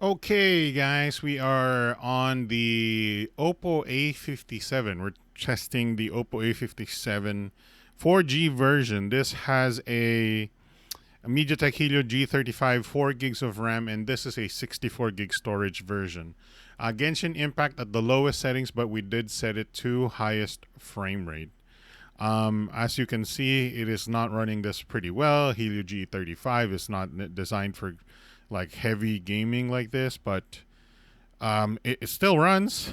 Okay, guys, we are on the Oppo A57. We're testing the Oppo A57 4G version. This has a MediaTek Helio G35, 4 gigs of RAM, and this is a 64 gig storage version. Genshin Impact at the lowest settings, but we did set it to highest frame rate. As you can see, it is not running this pretty well. Helio G35 is not designed for like heavy gaming like this, but it still runs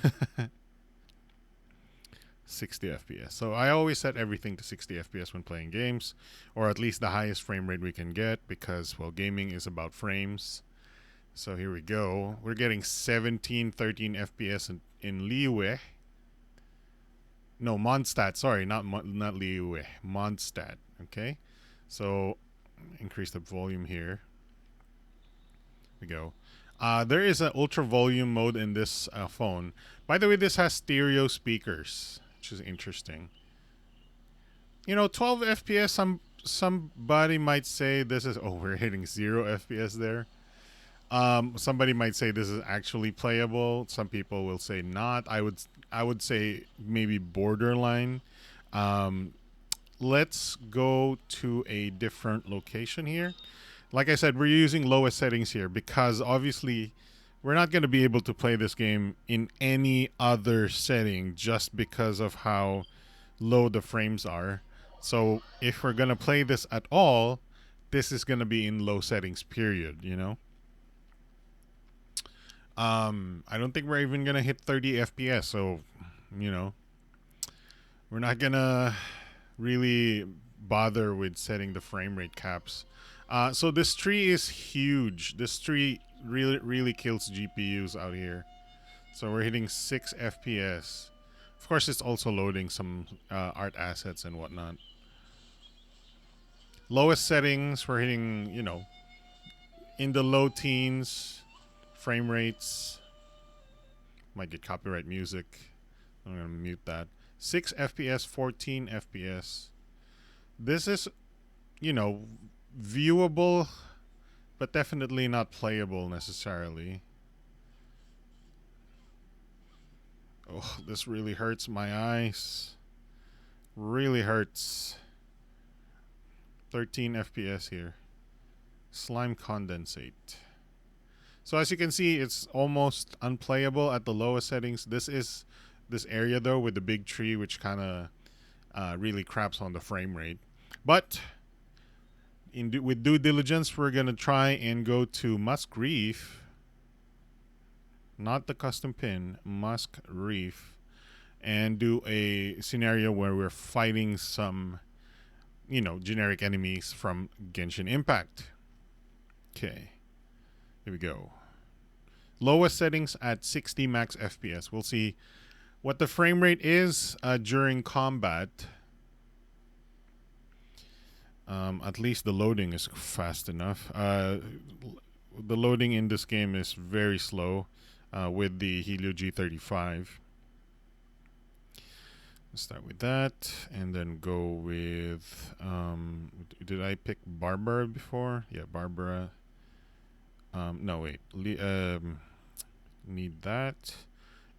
60 FPS. So I always set everything to 60 FPS when playing games, or at least the highest frame rate we can get, because well, gaming is about frames. So here we go. We're getting 17, 13 FPS in Liyue. No, Mondstadt. Sorry, not Liyue. Mondstadt. Okay. So increase the volume here. We go. There is an ultra volume mode in this phone. By the way, this has stereo speakers, which is interesting. 12 FPS. Somebody might say this is. Oh, we're hitting 0 FPS there. Somebody might say this is actually playable. Some people will say not. I would say maybe borderline. Let's go to a different location here. Like I said, we're using lowest settings here because obviously we're not going to be able to play this game in any other setting just because of how low the frames are. So if we're going to play this at all, this is going to be in low settings, period, I don't think we're even going to hit 30 FPS. So, we're not going to really bother with setting the frame rate caps. So this tree is huge. This tree really kills GPUs out here. So we're hitting 6 FPS. Of course, it's also loading some art assets and whatnot. Lowest settings, we're hitting, in the low teens. Frame rates. Might get copyright music. I'm going to mute that. 6 FPS, 14 FPS. This is, viewable, but definitely not playable necessarily. Oh, this really hurts my eyes. Really hurts. 13 FPS here. Slime condensate. So as you can see, it's almost unplayable at the lowest settings. This is this area though with the big tree, which kind of really craps on the frame rate. But with due diligence, we're gonna try and go to Musk Reef, not the custom pin, Musk Reef, and do a scenario where we're fighting some, generic enemies from Genshin Impact. Okay, here we go. Lowest settings at 60 max FPS. We'll see what the frame rate is during combat. At least the loading is fast enough. The loading in this game is very slow with the Helio G35. Let's start with that and then go with... did I pick Barbara before? Yeah, Barbara. No, wait. Need that.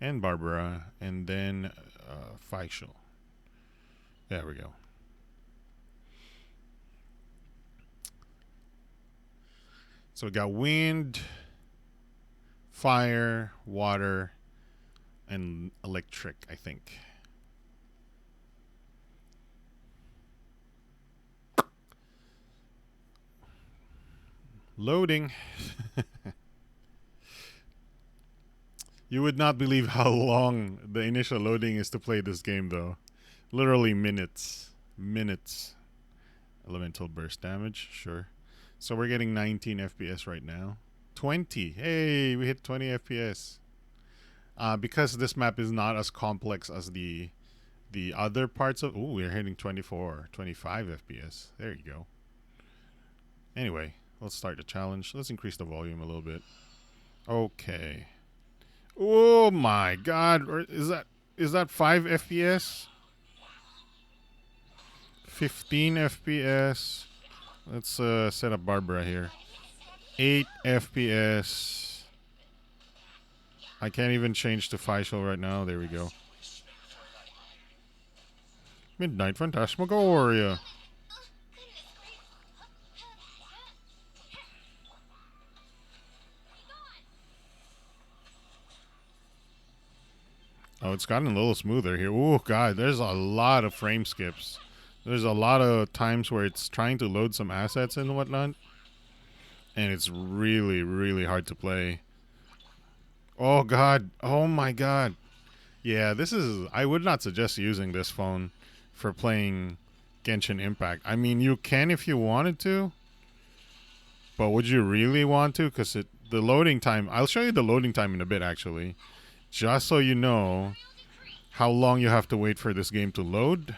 And Barbara. And then Faisal. There we go. So we got wind, fire, water, and electric, I think. Loading. You would not believe how long the initial loading is to play this game, though. Literally minutes. Minutes. Elemental burst damage, sure. So we're getting 19 FPS right now. 20. Hey, we hit 20 FPS. Because this map is not as complex as the other parts of... Ooh, we're hitting 24, 25 FPS. There you go. Anyway, let's start the challenge. Let's increase the volume a little bit. Okay. Oh my god. Is that 5 FPS? 15 FPS. Let's set up Barbara here. 8 FPS. I can't even change to facial right now. There we go. Midnight Phantasmagoria. Oh, it's gotten a little smoother here. Oh, God, there's a lot of frame skips. There's a lot of times where it's trying to load some assets and whatnot. And it's really, really hard to play. Oh, God. Oh, my God. Yeah, this is... I would not suggest using this phone for playing Genshin Impact. I mean, you can if you wanted to. But would you really want to? Because the loading time... I'll show you the loading time in a bit, actually. Just so you know how long you have to wait for this game to load.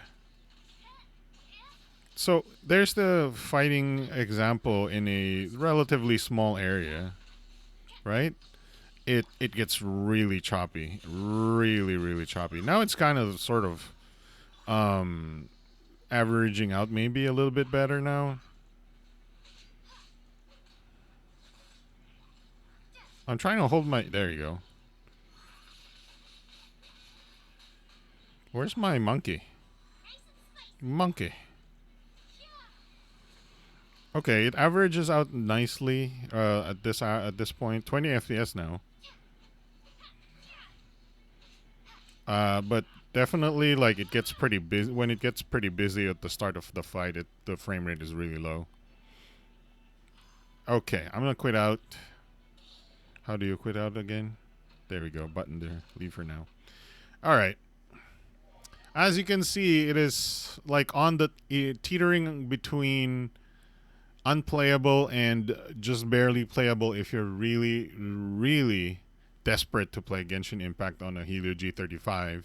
So there's the fighting example in a relatively small area, right? It gets really choppy, really choppy. Now it's kind of sort of um averaging out maybe a little bit better now. I'm trying to hold my... There you go. Where's my monkey? Monkey. Okay, it averages out nicely at this point. 20 FPS now. But definitely, like, it gets pretty busy. When it gets pretty busy at the start of the fight, the frame rate is really low. Okay, I'm gonna quit out. How do you quit out again? There we go. Button there. Leave for now. All right. As you can see, it is like on the teetering between unplayable and just barely playable if you're really desperate to play Genshin Impact on a Helio G35.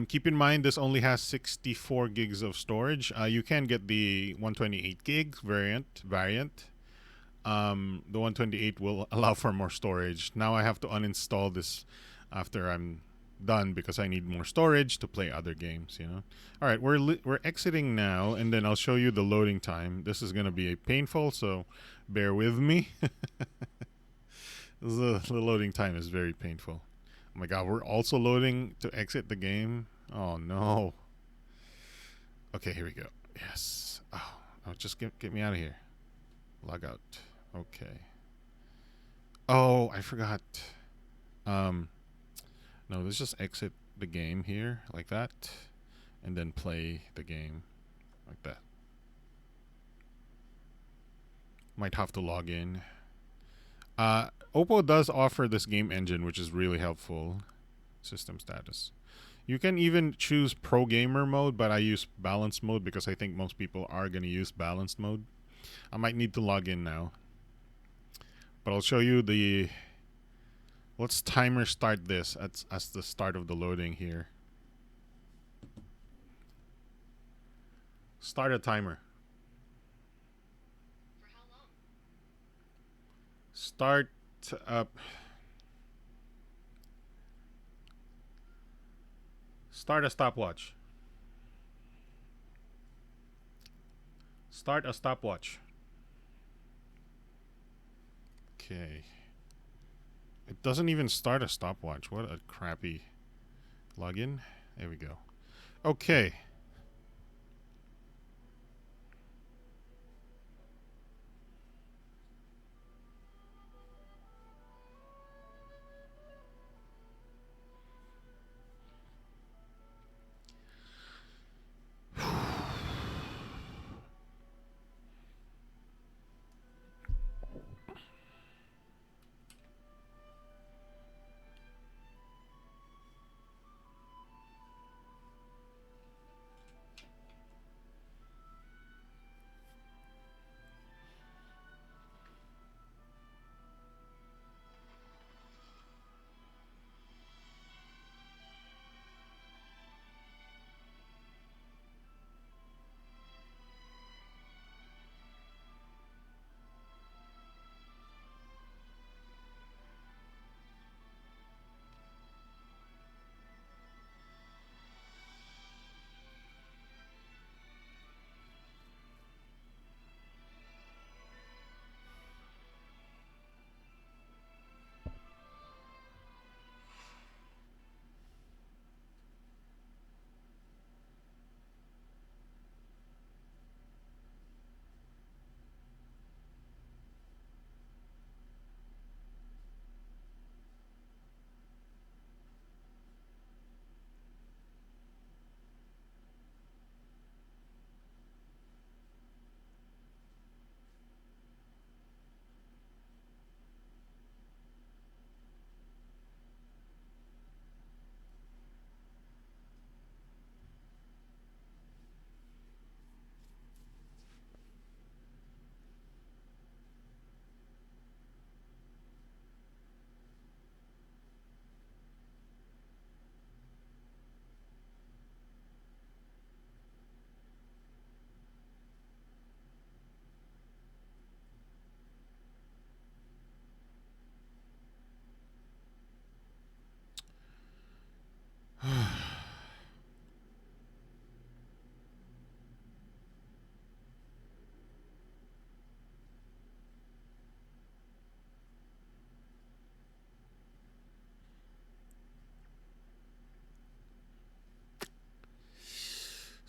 Keep in mind this only has 64 gigs of storage. You can get the 128 gigs variant. The 128 will allow for more storage. Now I have to uninstall this after I'm done because I need more storage to play other games, you know. All right, we're exiting now, and then I'll show you the loading time. This is going to be painful, so bear with me. The loading time is very painful. Oh my God, we're also loading to exit the game. Oh no. Okay, here we go. Yes. Oh, just get me out of here. Log out. Okay. Oh, I forgot. No, let's just exit the game here like that, and then play the game like that. Might have to log in. Oppo does offer this game engine, which is really helpful. System status. You can even choose pro gamer mode, but I use balanced mode because I think most people are going to use balanced mode. I might need to log in now. But I'll show you the... Let's timer start this as the start of the loading here. Start a timer. For how long? Start up. Start a stopwatch. Start a stopwatch. Okay. It doesn't even start a stopwatch. What a crappy login. There we go. Okay.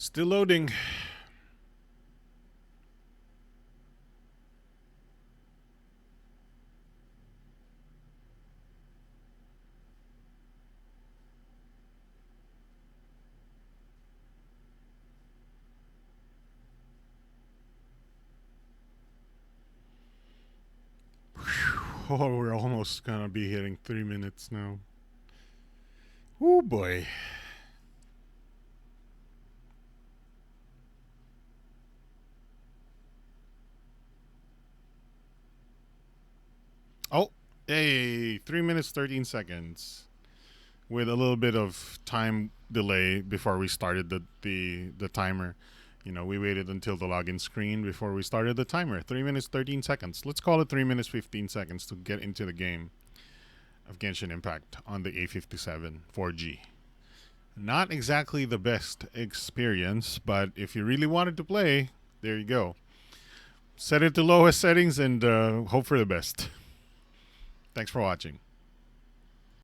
Still loading. Oh, we're almost gonna be hitting 3 minutes now. Oh boy. Oh, hey, 3 minutes 13 seconds, with a little bit of time delay before we started the timer. You know, we waited until the login screen before we started the timer. 3 minutes 13 seconds. Let's call it 3 minutes 15 seconds to get into the game of Genshin Impact on the A57 4G. Not exactly the best experience, but if you really wanted to play, there you go. Set it to lowest settings and hope for the best. Thanks for watching.